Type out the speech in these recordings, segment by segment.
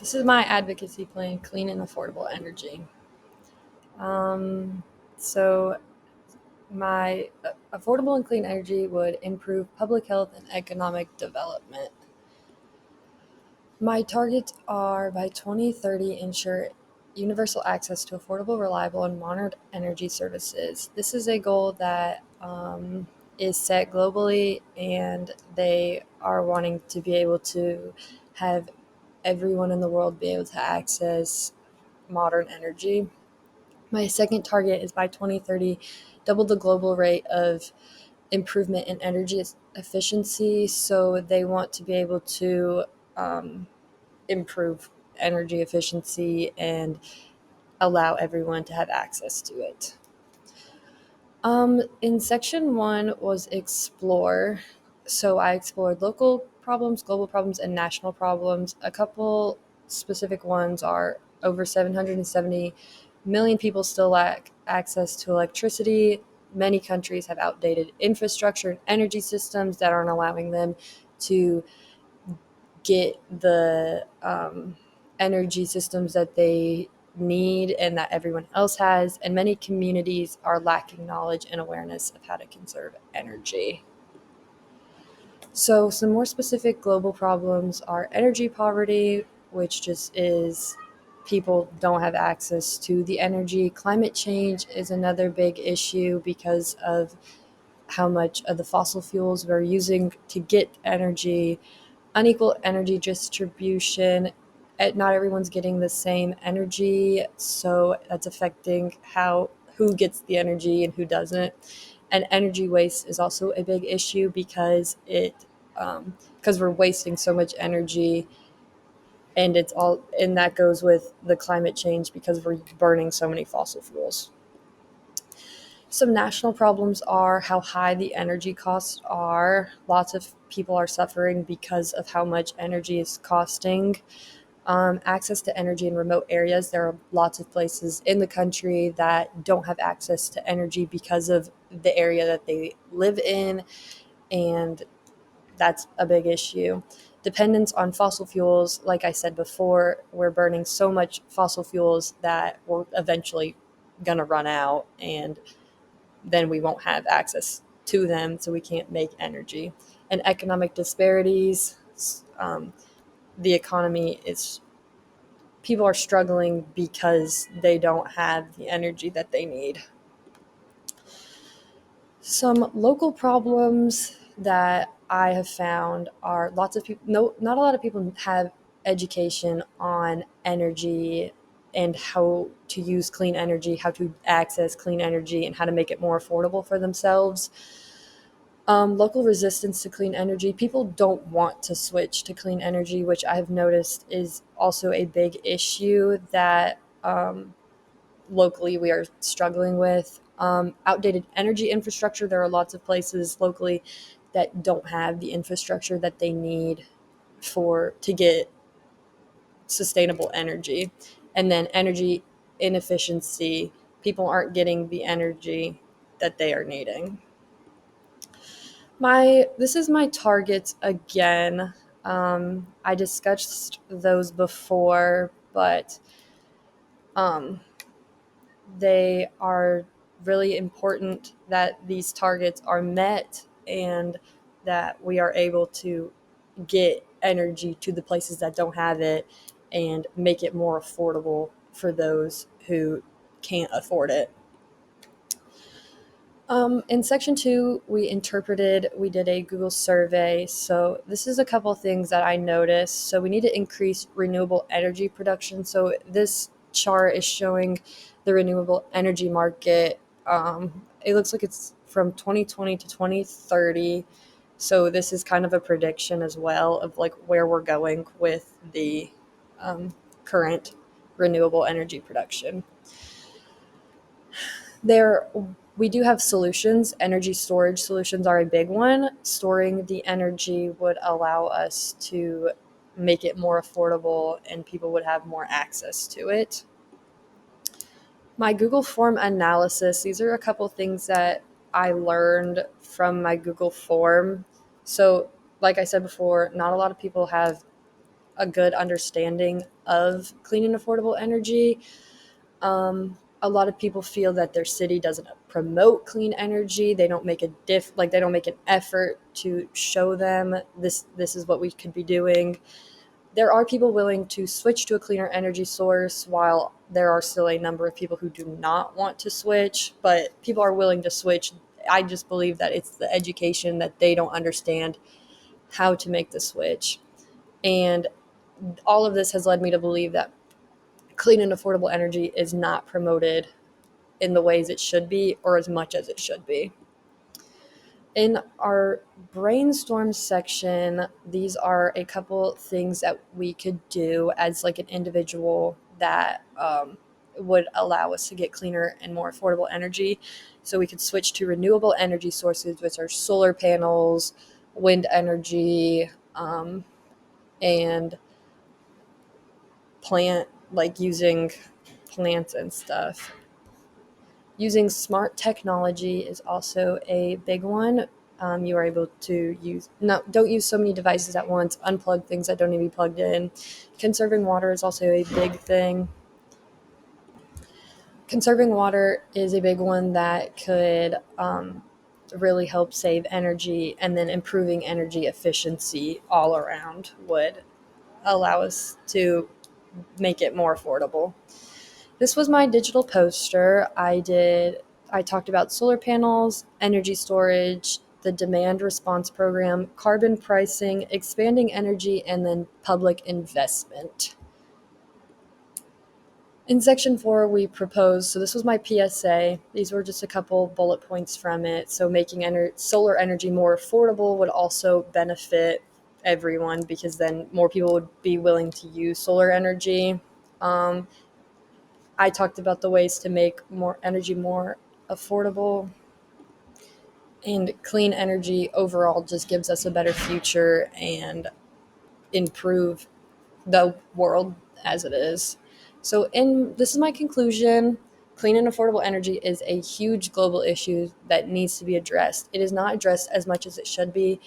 This is my advocacy plan, clean and affordable energy. Um, so, my affordable and clean energy would improve public health and economic development. My targets are by 2030 ensure universal access to affordable, reliable, and modern energy services. This is a goal that is set globally, and they are wanting to be able to have everyone in the world be able to access modern energy. My second target is by 2030, double the global rate of improvement in energy efficiency. So they want to be able to um, improve energy efficiency and allow everyone to have access to it. In section one was explore. So I explored local problems, global problems, and national problems. A couple specific ones are over 770 million people still lack access to electricity. Many countries have outdated infrastructure and energy systems that aren't allowing them to get the energy systems that they need and that everyone else has. And many communities are lacking knowledge and awareness of how to conserve energy. So, some more specific global problems are energy poverty, which just is people don't have access to the energy. Climate change is another big issue because of how much of the fossil fuels we're using to get energy. Unequal energy distribution. Not everyone's getting the same energy, so that's affecting how who gets the energy and who doesn't. And energy waste is also a big issue because we're wasting so much energy, and that goes with the climate change because we're burning so many fossil fuels. Some national problems are how high the energy costs are. Lots of people are suffering because of how much energy is costing. Access to energy in remote areas. There are lots of places in the country that don't have access to energy because of the area that they live in, and that's a big issue. Dependence on fossil fuels, like I said before, we're burning so much fossil fuels that we're eventually going to run out, and then we won't have access to them, so we can't make energy. And economic disparities, um, the economy is, people are struggling because they don't have the energy that they need. Some local problems that I have found are lots of people, no, not a lot of people have education on energy and how to use clean energy, how to access clean energy, and how to make it more affordable for themselves. Local resistance to clean energy. People don't want to switch to clean energy, which I've noticed is also a big issue that locally we are struggling with. Outdated energy infrastructure. There are lots of places locally that don't have the infrastructure that they need to get sustainable energy. And then energy inefficiency. People aren't getting the energy that they are needing. My This is my targets again. I discussed those before, but um, they are really important that these targets are met and that we are able to get energy to the places that don't have it and make it more affordable for those who can't afford it. In section two, we did a Google survey. So, this is a couple things that I noticed. So, we need to increase renewable energy production. So, this chart is showing the renewable energy market. It looks like it's from 2020 to 2030. So, this is kind of a prediction as well of like where we're going with the current renewable energy production. There we do have solutions. Energy storage solutions are a big one. Storing the energy would allow us to make it more affordable and people would have more access to it. My Google form analysis, these are a couple things that I learned from my Google form. So, like I said before, not a lot of people have a good understanding of clean and affordable energy. A lot of people feel that their city doesn't promote clean energy. They don't make they don't make an effort to show them this is what we could be doing. There are people willing to switch to a cleaner energy source, while there are still a number of people who do not want to switch, but people are willing to switch. I just believe that it's the education that they don't understand how to make the switch. And all of this has led me to believe that clean and affordable energy is not promoted in the ways it should be or as much as it should be. In our brainstorm section, these are a couple things that we could do as like an individual that would allow us to get cleaner and more affordable energy. So we could switch to renewable energy sources, which are solar panels, wind energy, and using plants and stuff. Using smart technology is also a big one. You are able to don't use so many devices at once, unplug things that don't need to be plugged in. Conserving water is also a big thing. Conserving water is a big one that could really help save energy, and then improving energy efficiency all around would allow us to make it more affordable. This was my digital poster. I talked about solar panels, energy storage, the demand response program, carbon pricing, expanding energy, and then public investment. In section 4, we proposed, so this was my PSA. These were just a couple bullet points from it. So making solar energy more affordable would also benefit everyone, because then more people would be willing to use solar energy. Um, I talked about the ways to make more energy more affordable, and clean energy overall just gives us a better future and improve the world as it is. So in this is my conclusion. Clean and affordable energy is a huge global issue that needs to be addressed. It is not addressed as much as it should be,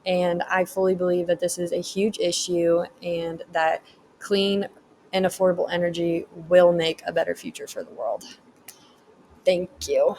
and I fully believe that this is a huge issue and that clean and affordable energy will make a better future for the world. Thank you.